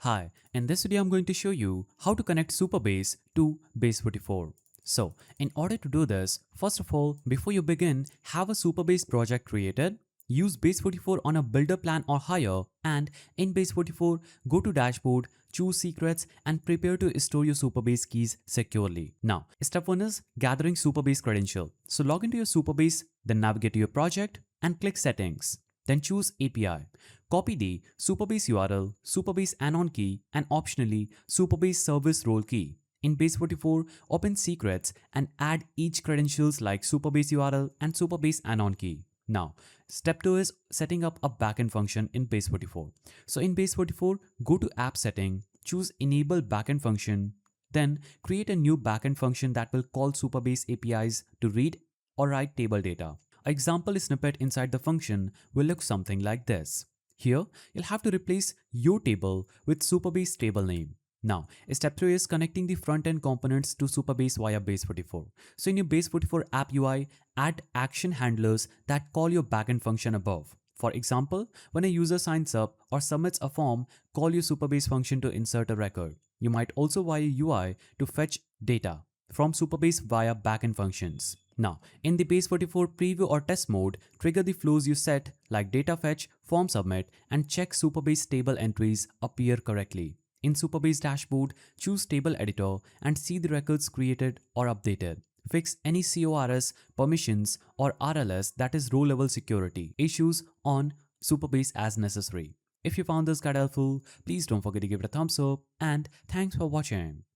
Hi, in this video I'm going to show you how to connect Supabase to Base44. So, in order to do this, first of all, before you begin, have a Supabase project created. Use Base44 on a builder plan or higher, and in Base44, go to dashboard, choose secrets and prepare to store your Supabase keys securely. Now, step 1 is gathering Supabase credential. So log into your Supabase, then navigate to your project and click settings. Then choose API. Copy the Supabase URL, Supabase anon key and optionally Supabase service role key. In Base44, open secrets and add each credentials like Supabase URL and Supabase anon key. Now, step 2 is setting up a backend function in Base44. So in Base44, go to app setting, choose enable backend function, then create a new backend function that will call Supabase APIs to read or write table data. An example snippet inside the function will look something like this. Here, you'll have to replace your table with Supabase table name. Now, step 3 is connecting the front-end components to Supabase via Base44. So in your Base44 app UI, add action handlers that call your backend function above. For example, when a user signs up or submits a form, call your Supabase function to insert a record. You might also via UI to fetch data from Supabase via backend functions. Now, in the Base44 preview or test mode, trigger the flows you set like data fetch, form submit, and check Supabase table entries appear correctly. In Supabase dashboard, choose table editor and see the records created or updated. Fix any CORS, permissions, or RLS, that is row level security issues on Supabase as necessary. If you found this guide helpful, please don't forget to give it a thumbs up and thanks for watching.